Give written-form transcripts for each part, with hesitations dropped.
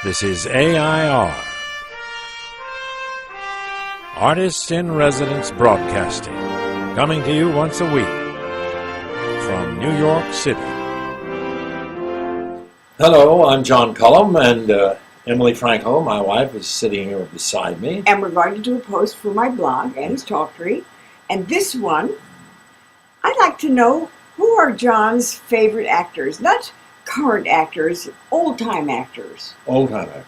This is AI.R. Artists in Residence Broadcasting, coming to you once a week from New York City. Hello, I'm JOhn Cullum, and Emily Frankel, my wife, is sitting here beside me. And we're going to do a post for my blog, Annie's Talkery. And this one, I'd like to know, who are John's favorite actors? Not current actors, old-time actors. Old-time actors.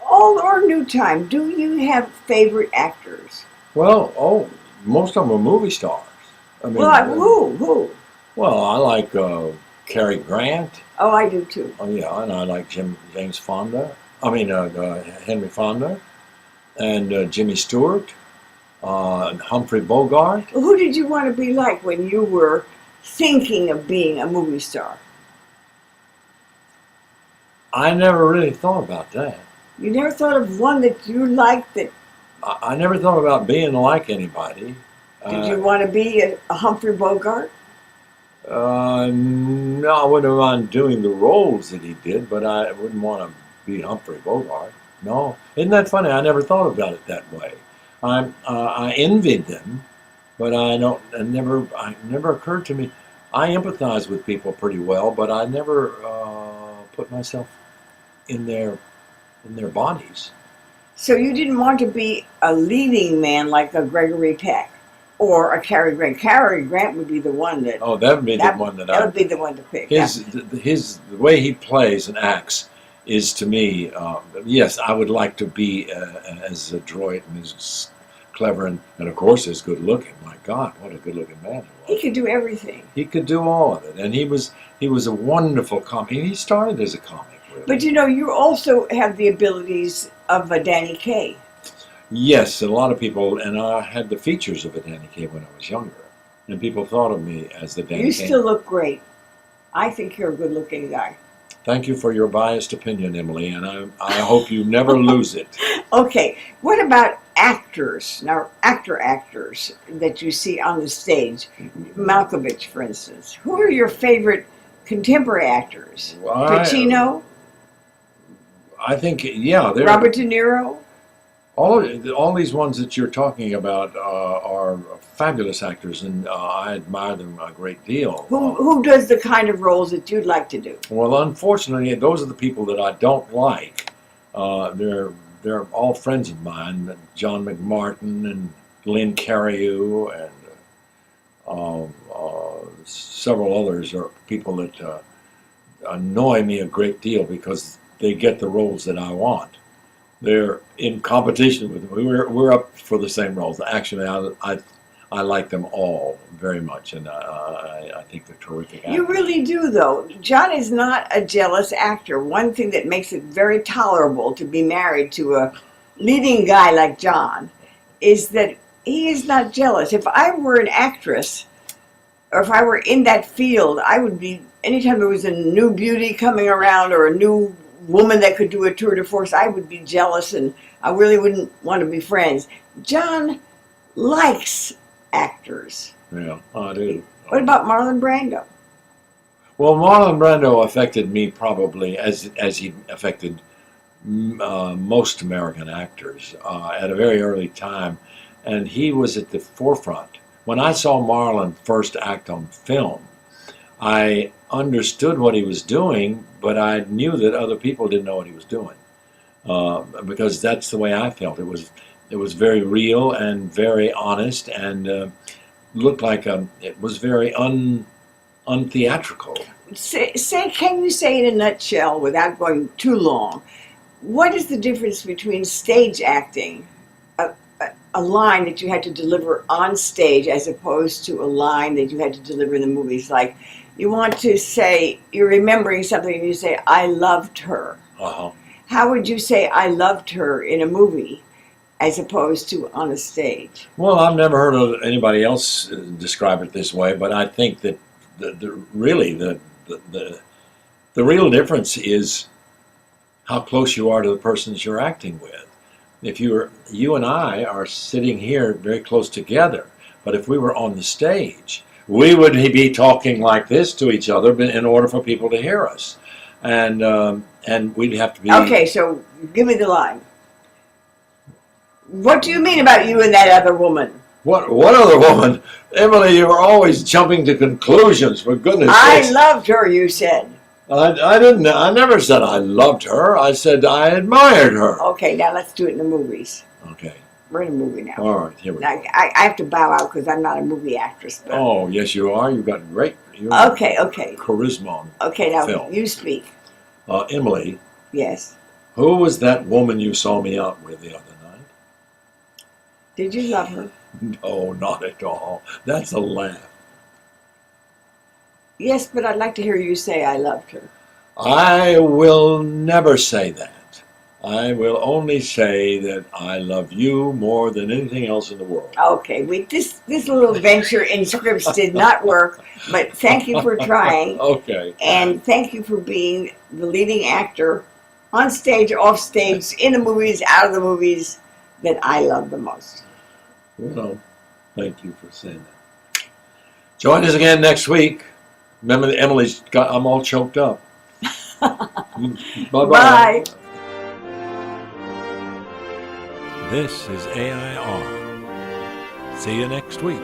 Old or new time. Do you have favorite actors? Well, most of them are movie stars. I mean, Who? Well, I like Cary Grant. Oh, I do too. Oh, yeah, and I like James Fonda. Henry Fonda, and Jimmy Stewart, Humphrey Bogart. Who did you want to be like when you were thinking of being a movie star? I never really thought about that. You never thought of one that you liked that... I never thought about being like anybody. Did you want to be a Humphrey Bogart? No, I wouldn't mind doing the roles that he did, but I wouldn't want to be Humphrey Bogart. No. Isn't that funny? I never thought about it that way. I envied them, but it never occurred to me. I empathize with people pretty well, but I never put myself in their bodies. So you didn't want to be a leading man like a Gregory Peck or a Cary Grant. Cary Grant would be the one that... Oh, that would be the one that would be the one to pick. The way he plays and acts is, to me, yes, I would like to be as adroit and as clever and of course, as good looking. My God, what a good looking man he was. He could do everything. He could do all of it, and he was a wonderful comic. He started as a comic. Really. But you also have the abilities of a Danny Kaye. Yes, a lot of people, and I had the features of a Danny Kaye when I was younger, and people thought of me as the Danny Kaye. You still look great. I think you're a good-looking guy. Thank you for your biased opinion, Emily, and I hope you never lose it. Okay, what about actors? Now, actors that you see on the stage. Malkovich, for instance. Who are your favorite contemporary actors? Pacino? I think, yeah. Robert De Niro? All these ones that you're talking about are fabulous actors, and I admire them a great deal. Who does the kind of roles that you'd like to do? Well, unfortunately, those are the people that I don't like. They're all friends of mine, John McMartin and Lynn Cariou, and several others are people that annoy me a great deal because they get the roles that I want. They're in competition with them. We're up for the same roles. Actually, I like them all very much, and I think they're terrific actors. You really do, though. John is not a jealous actor. One thing that makes it very tolerable to be married to a leading guy like John is that he is not jealous. If I were an actress, or if I were in that field, I would be, anytime there was a new beauty coming around or a new woman that could do a tour de force, I would be jealous and I really wouldn't want to be friends. John likes actors. Yeah, I do. What about Marlon Brando? Well, Marlon Brando affected me probably as he affected most American actors at a very early time, and he was at the forefront. When I saw Marlon first act on film, I understood what he was doing, but I knew that other people didn't know what he was doing because that's the way I felt. It was very real and very honest, and looked like it was very untheatrical. Can you say in a nutshell, without going too long, what is the difference between stage acting, a line that you had to deliver on stage, as opposed to a line that you had to deliver in the movies? Like, you want to say, you're remembering something and you say, I loved her. Uh-huh. How would you say I loved her in a movie as opposed to on a stage? Well, I've never heard of anybody else describe it this way, but I think that the real difference is how close you are to the persons you're acting with. If you and I are sitting here very close together, but if we were on the stage, we would be talking like this to each other in order for people to hear us. and we'd have to be Okay, so give me the line. What do you mean about you and that other woman? What other woman? Emily, you were always jumping to conclusions. For goodness I sakes! loved her, you said. I didn't. I never said I loved her. I said I admired her. Okay, now let's do it in the movies. Okay. We're in a movie now. All right. Here we Now, go. I have to bow out because I'm not a movie actress. But Oh yes, you are. You've got great. okay. Charisma. On Okay, now film. you speak. Emily, Yes. who was that woman you saw me out with the other night? Did you love her? No, not at all. That's a laugh. Yes, but I'd like to hear you say I loved her. I will never say that. I will only say that I love you more than anything else in the world. Okay, this little venture in scripts did not work, but thank you for trying. Okay. And thank you for being the leading actor on stage, off stage, in the movies, out of the movies that I love the most. Well, thank you for saying that. Join us again next week. Remember, I'm all choked up. Bye-bye. Bye. This is AI.R. See you next week.